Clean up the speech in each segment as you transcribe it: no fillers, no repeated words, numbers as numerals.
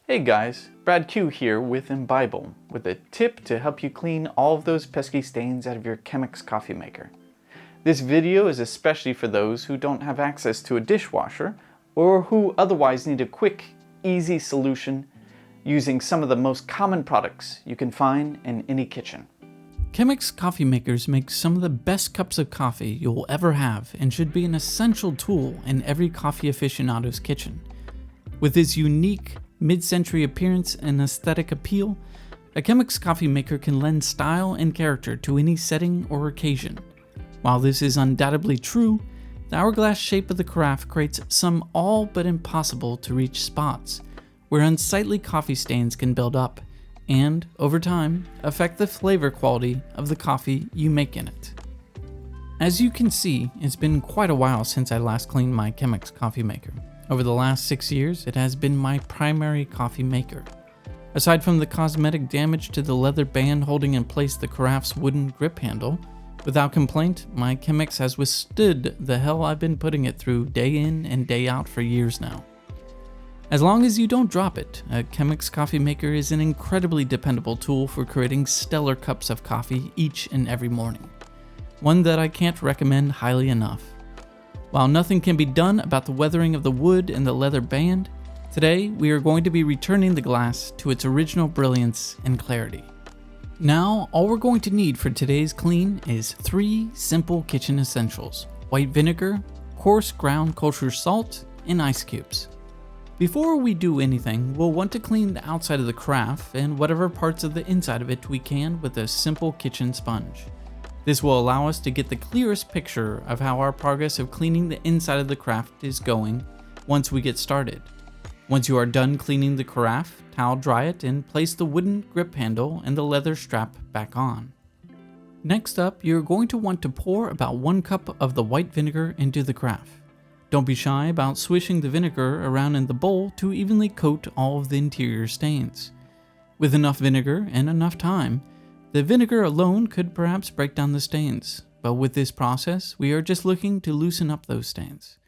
Hey guys, Brad Q here with imBible, with a tip to help you clean all of those pesky stains out of your Chemex Coffee Maker. This video is especially for those who don't have access to a dishwasher or who otherwise need a quick, easy solution using some of the most common products you can find in any kitchen. Chemex Coffee Makers make some of the best cups of coffee you'll ever have and should be an essential tool in every coffee aficionado's kitchen. With its unique mid-century appearance and aesthetic appeal, a Chemex Coffee Maker can lend style and character to any setting or occasion. While this is undoubtedly true, the hourglass shape of the carafe creates some all but impossible to reach spots where unsightly coffee stains can build up and, over time, affect the flavor quality of the coffee you make in it. As you can see, it's been quite a while since I last cleaned my Chemex Coffee Maker. Over the last 6 years, it has been my primary coffee maker. Aside from the cosmetic damage to the leather band holding in place the carafe's wooden grip handle, without complaint, my Chemex has withstood the hell I've been putting it through day in and day out for years now. As long as you don't drop it, a Chemex Coffee Maker is an incredibly dependable tool for creating stellar cups of coffee each and every morning. One that I can't recommend highly enough. While nothing can be done about the weathering of the wood and the leather band, today we are going to be returning the glass to its original brilliance and clarity. Now, all we're going to need for today's clean is 3 simple kitchen essentials: white vinegar, coarse ground kosher salt, and ice cubes. Before we do anything, we'll want to clean the outside of the carafe and whatever parts of the inside of it we can with a simple kitchen sponge. This will allow us to get the clearest picture of how our progress of cleaning the inside of the carafe is going once we get started. Once you are done cleaning the carafe, towel dry it and place the wooden grip handle and the leather strap back on. Next up, you're going to want to pour about 1 cup of the white vinegar into the carafe. Don't be shy about swishing the vinegar around in the bowl to evenly coat all of the interior stains. With enough vinegar and enough time, the vinegar alone could perhaps break down the stains, but with this process, we are just looking to loosen up those stains.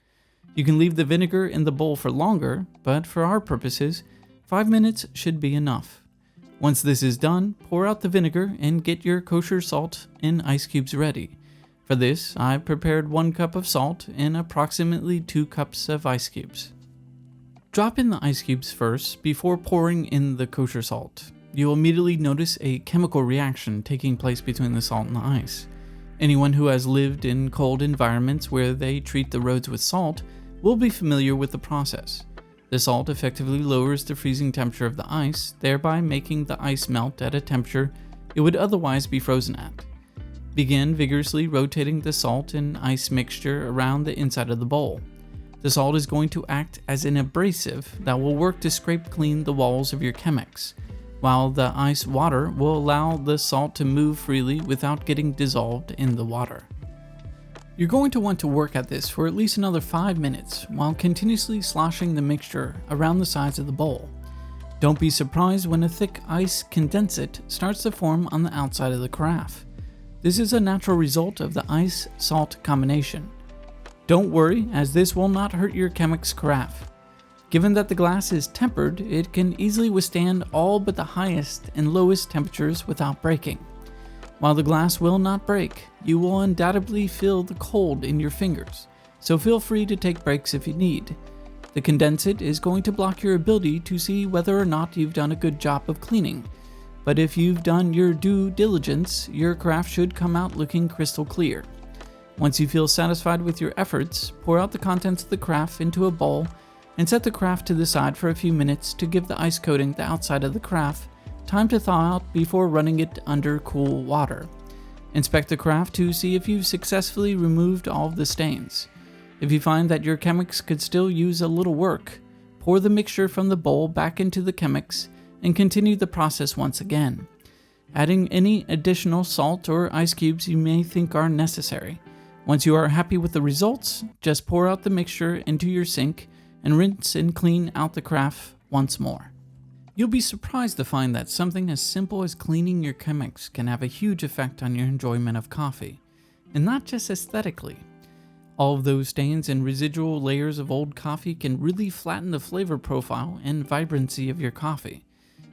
You can leave the vinegar in the bowl for longer, but for our purposes, 5 minutes should be enough. Once this is done, pour out the vinegar and get your kosher salt and ice cubes ready. For this, I prepared 1 cup of salt and approximately 2 cups of ice cubes. Drop in the ice cubes first before pouring in the kosher salt. You'll immediately notice a chemical reaction taking place between the salt and the ice. Anyone who has lived in cold environments where they treat the roads with salt will be familiar with the process. The salt effectively lowers the freezing temperature of the ice, thereby making the ice melt at a temperature it would otherwise be frozen at. Begin vigorously rotating the salt and ice mixture around the inside of the bowl. The salt is going to act as an abrasive that will work to scrape clean the walls of your Chemex, while the ice water will allow the salt to move freely without getting dissolved in the water. You're going to want to work at this for at least another 5 minutes while continuously sloshing the mixture around the sides of the bowl. Don't be surprised when a thick ice condensate starts to form on the outside of the carafe. This is a natural result of the ice-salt combination. Don't worry, as this will not hurt your Chemex carafe. Given that the glass is tempered, it can easily withstand all but the highest and lowest temperatures without breaking. While the glass will not break, you will undoubtedly feel the cold in your fingers, so feel free to take breaks if you need. The condensate is going to block your ability to see whether or not you've done a good job of cleaning, but if you've done your due diligence, your carafe should come out looking crystal clear. Once you feel satisfied with your efforts, pour out the contents of the carafe into a bowl and set the carafe to the side for a few minutes to give the ice coating the outside of the carafe time to thaw out before running it under cool water. Inspect the carafe to see if you've successfully removed all of the stains. If you find that your Chemex could still use a little work, pour the mixture from the bowl back into the Chemex and continue the process once again, adding any additional salt or ice cubes you may think are necessary. Once you are happy with the results, just pour out the mixture into your sink and rinse and clean out the carafe once more. You'll be surprised to find that something as simple as cleaning your Chemex can have a huge effect on your enjoyment of coffee, and not just aesthetically. All of those stains and residual layers of old coffee can really flatten the flavor profile and vibrancy of your coffee.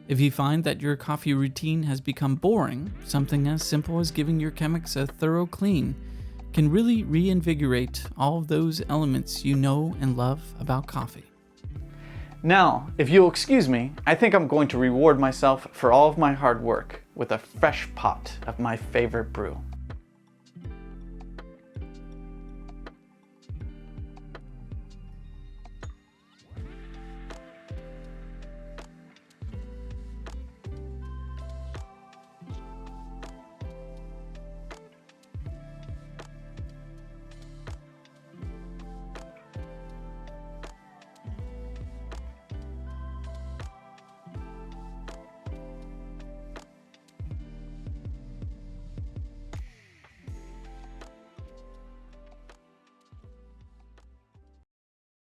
If you find that your coffee routine has become boring, something as simple as giving your Chemex a thorough clean can really reinvigorate all of those elements you know and love about coffee. Now, if you'll excuse me, I think I'm going to reward myself for all of my hard work with a fresh pot of my favorite brew.